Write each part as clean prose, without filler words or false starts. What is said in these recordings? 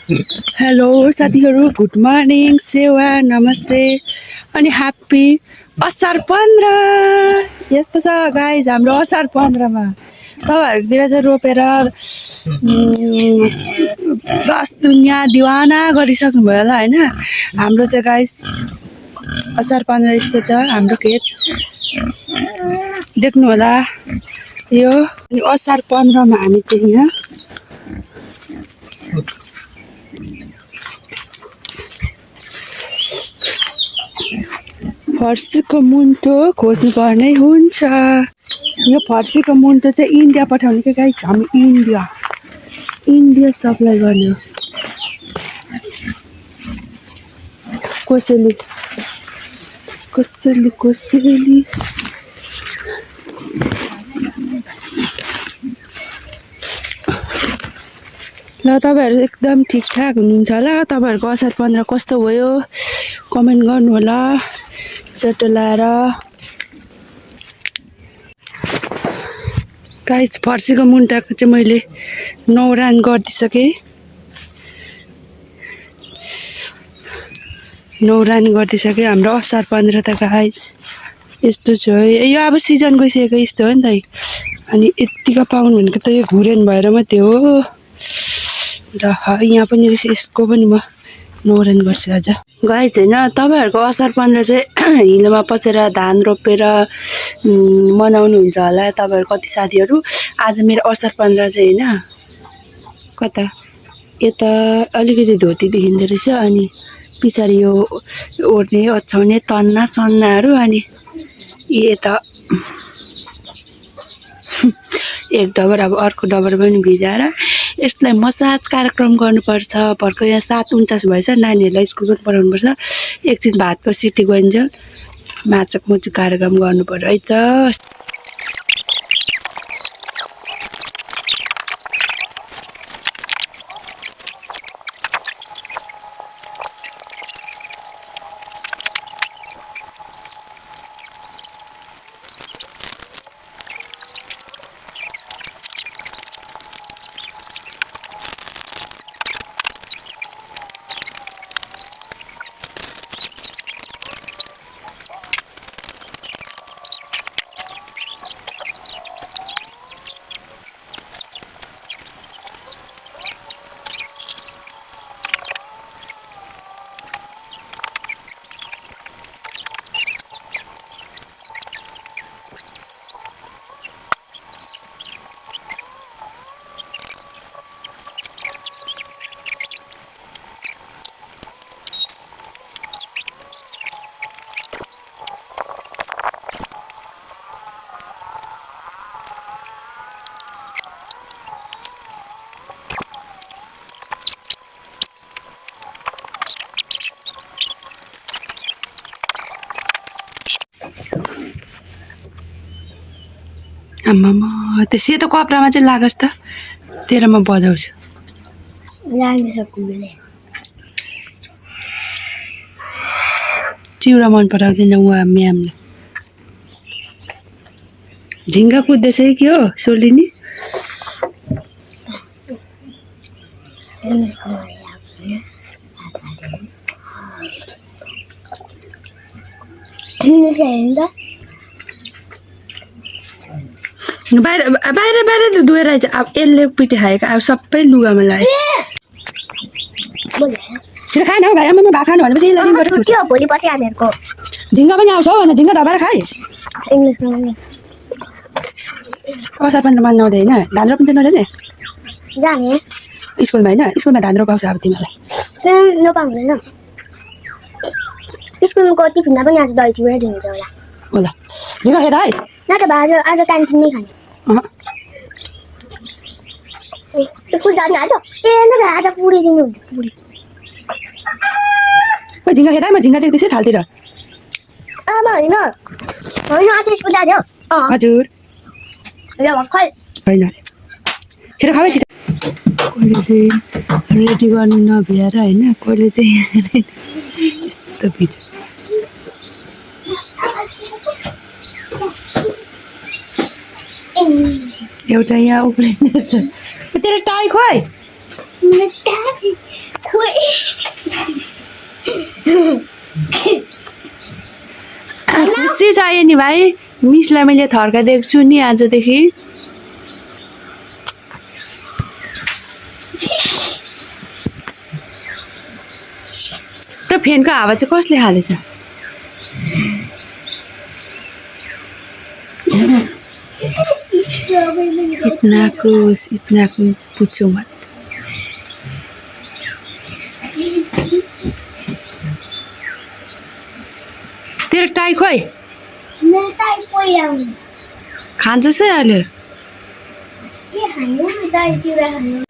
Hello साथीहरू, good morning, सेवा, नमस्ते अनि ह्याप्पी असार 15। यस्तो छ गाइज हाम्रो असार 15मा तपाईँहरूतिर चाहिँ रोपेर दस दुनियाँ दिवाना गरिसक्नुभयो होला होइन। हाम्रो चाहिँ गाइज असार 15 यस्तो छ हाम्रो खेत देख्नु होला। यो असार 15मा हामी चाहिँ यहाँ फर्सीको मुन्टो खोज्नु पर्ने हुन्छ। यो फर्सीको मुन्टो चाहिँ इन्डिया पठाउने के गाइस, हामी इन्डिया सप्लाई गर्ने हो। कसैले ल तपाईँहरू एकदम ठिकठाक हुनुहुन्छ होला। तपाईँहरूको असार 15 कस्तो भयो कमेन्ट गर्नु होला। चट्टो लाएर गाइस फर्सीको मुन्टाको चाहिँ मैले 9 रान गरिदिइसकेँ। 9 रान गरिदिइसकेँ। हाम्रो असार 15 त गाइस यस्तो छ है। यो अब सिजन गइसकेको यस्तो हो नि त। अनि यत्तिको पाउनु भनेको त यो घुरेन भएर मात्रै हो। र यहाँ पनि यसको पनि म 9 रान गर्छु आज गाइस होइन। तपाईँहरूको असार 15 चाहिँ हिलोमा पसेर धान रोपेर मनाउनुहुन्छ होला तपाईँहरू कति साथीहरू। आज मेरो असार 15 चाहिँ होइन कता यता अलिकति धोती देखिँदो रहेछ। अनि पछाडि यो ओर्ने ओछ्याउने तन्ना सन्नाहरू। अनि यता एक डबर अब अर्को डबर पनि भिजाएर यसलाई मसाज कार्यक्रम गर्नुपर्छ। भर्खर यहाँ 7:49 भएछ। नानीहरूलाई स्कुल पनि पठाउनुपर्छ। एकछिन भातको सिटी गइन्जेल माछाको मुचु कार्यक्रम गर्नुपर्छ है त। आम्मामा त्यो सेतो कपडामा चाहिँ लागोस् त। तेरो म बजाउँछु। चिउरा मन पराउँदैन उहाँ म्यामले। झिङ्गा कुद्दैछ कि हो सोलिनी? बाहिर बाहिर बाहिर त धोएर आइज। अब यसले पिटी खाएको अब सबै लुगामा लाग्यो। छिटो खाएन हौ भाइ। आमामा भात खानु भनेपछि झिङ्गा पनि आउँछ हौ। झिङ्गा धपाएर खाए असार 15 मान नआउँदै होइन। धान रोप्नु चाहिँ नजाने स्कुलमा होइन। स्कुलमा धान रोपाउँछ अब तिमीलाई नपाउँदैन। स्कुलको टिफिनमा पनि आज दही चिउरा दिनुहुन्छ होला। होला झिङ्गा खेर है। न त आज आज क्यान्टिनमै खाने। स्कुल जाने आज ए न त आज पुरी दिनुहुन्छ। पुरी झिङ्गा खेर है। म झिङ्गा देख्दैछु थालतिर। आमा होइन होइन आज स्कुल जाने हो। हजुर ल भर्खर होइन छिटो खाऊ छिटो। कहिले चाहिँ रेडी गर्नु नभ्याएर होइन। कहिले चाहिँ यस्तो भिज एउटा यहाँ उफ्रिँदैछ। तेरो टाई खोइ खोइ खुसी चाहियो नि भाइ मिसलाई मैले थर्काइदिएको छु नि आजदेखि त फ्यानको हावा चाहिँ कसले हालेछ इतना कुछ पूछो मत तेरो टाई खोइ मेरो टाई पहिराउनु खान्छस् है अहिले के खानु दाइ चिउरा खानु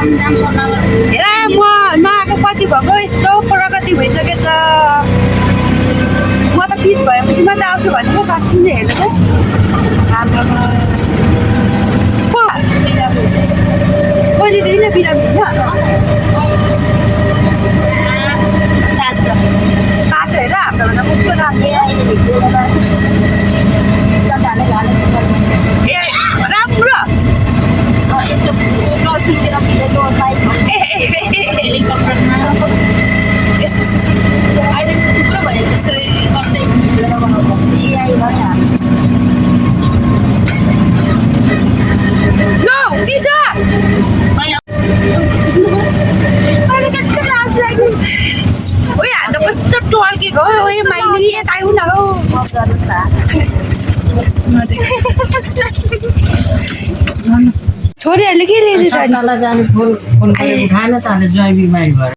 हेर म नआएको कति भएको यस्तो प्रगति भइसकेछ म त पिच भएपछि मात्रै आउँछु भनेको साँच्ची नै हेर्नु त हाम्रो कहिलेदेखि नै बिरामी होइन बाटो हेर हाम्रोभन्दा कस्तो राम्रो ए राम्रो छोरीहरूले के लिँदैछ जाने फोन उठाएन त जय बिमारी भएर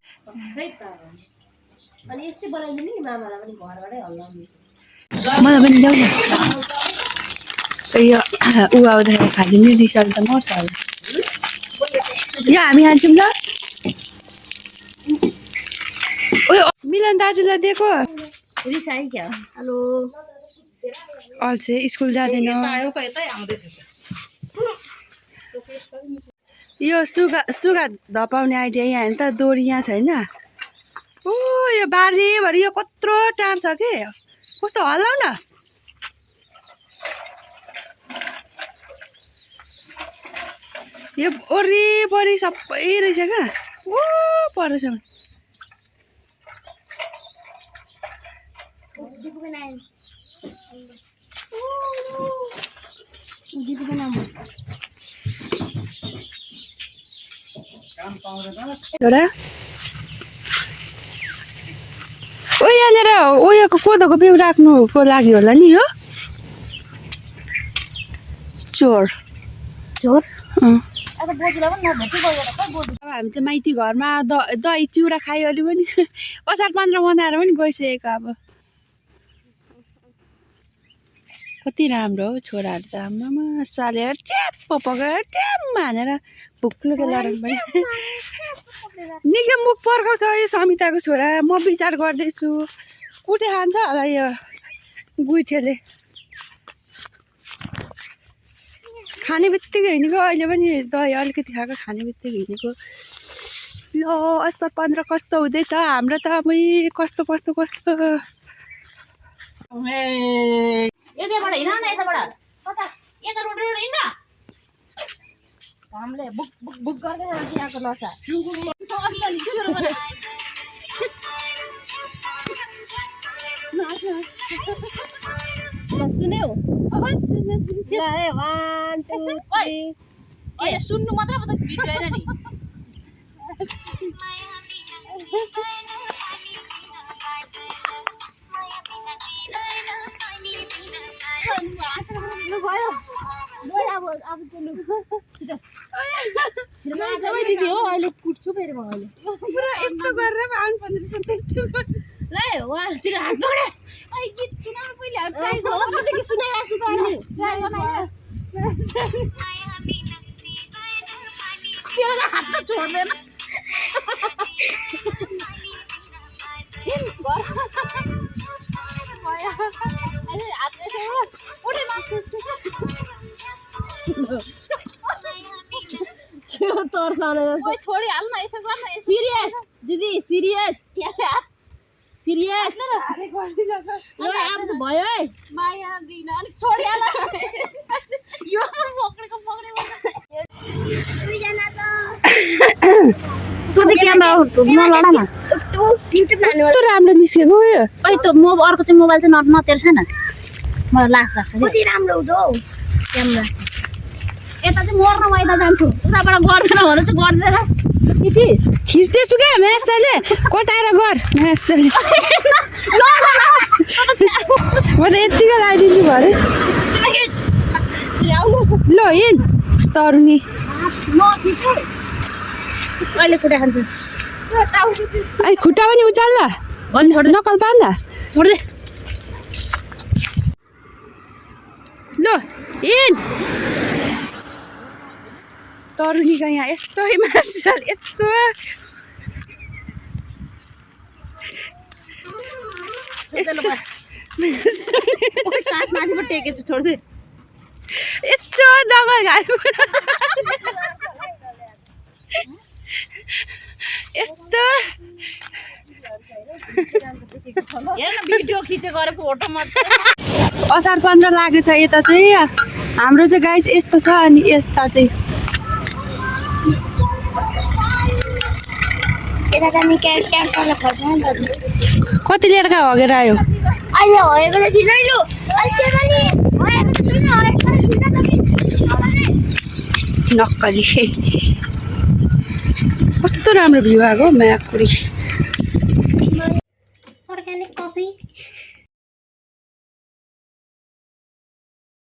अनि यस्तै बनाइदिनु नि मामालाई पनि घरबाटै हल्लाउने मलाई पनि ल्याउ न यो ऊ आउँदाखेरि खालि नि रिसाल त मर्छ होला यो हामी खान्छौँ ल उयो मिलन दाजुलाई दिएको रिसाइ क्या हेलो अल्छे स्कुल जाँदैन यो सुगा धपाउने आइडिया यहाँ नि त डोरी यहाँ छैन ओ यो बारीभरि यो कत्रो टाढ्छ कि कस्तो हल्लाउ न यो वरिपरि सबै रहेछ क्या ओ परसम्म एउटा ओ यहाँनिर उयोको कोदोको बिउ राख्नुको लागि होला नि यो चोर अब हामी चाहिँ माइती घरमा दही चिउरा खायो भने पनि असार 15 बनाएर पनि गइसकेको अब कति राम्रो हो छोराहरू चाहिँ आमामा सालेर च्याप्प पकाएर ट्याम हानेर भुक्लुके लडाउनु पनि निकै मुख पर्खाउँछ यो समिताको छोरा म विचार गर्दैछु कुटे खान्छ होला यो गुइठेले खाने बित्तिकै हिँडेको अहिले पनि दही अलिकति खाएको खाने बित्तिकै हिँडेको ल असार 15 कस्तो हुँदैछ हाम्रो त अब कस्तो यताबाट हिँड न यताबाट कता यता रोड हिँड हामीले बुक बुक बुक गर्दै यहाँको लसा सुन्यौ सुन्नु मात्र अब त भिडियो होइन नि दिदी हो अहिले कुट्छु फेरि म अहिले पुरा यस्तो गरेर आउनु पर्ने रहेछ त्यस्तो ल वहाँ छिटो हात पक्रे अहिले गीत सुनाउ पहिले ट्राई गर्नु कतिको सुनाइरहेको छु त अहिले ट्राई गर्न त्यो हात त छोड्दैन थोड़ी हाल्न यसो गर्न सिरियस दिदी सिरियस सिरियस अब भयो है माया बिना अलिक छोडिहाल यो पक्रेको कस्तो राम्रो निस्केको यो अर्को चाहिँ मोबाइल चाहिँ नतेर्छ न मलाई लाज लाग्छ कति राम्रो हुँदो क्यामेरा यता चाहिँ मर्न मैदा जान्छु उताबाट गर्दैन भने चाहिँ गर्दैन खिच्दैछु क्या म्यासले कटाएर गर म्यासले म त यत्तिकै लगाइदिन्छु भरे ल हिँड तरुनी अहिले खुट्टा खान्छस् अनि खुट्टा पनि उचाल ल नकल पार न छोड्दे ल हिँड तरुनीको यहाँ यस्तो मार्सल यस्तो माथिबाट टेकेछु छोड्दे यस्तो जङ्गल घाटको यस्तो भिडियो खिचेको अरे फोटो मात्र असार 15 लागेछ यता चाहिँ हाम्रो चाहिँ गाइस यस्तो छ अनि यस्ता चाहिँ कति लिएर हगेर आयो अहिले हगेको त छैन लु अल्छे पनि हगेको त छैन नक्कली कस्तो राम्रो भ्यू आएको म्याकुरी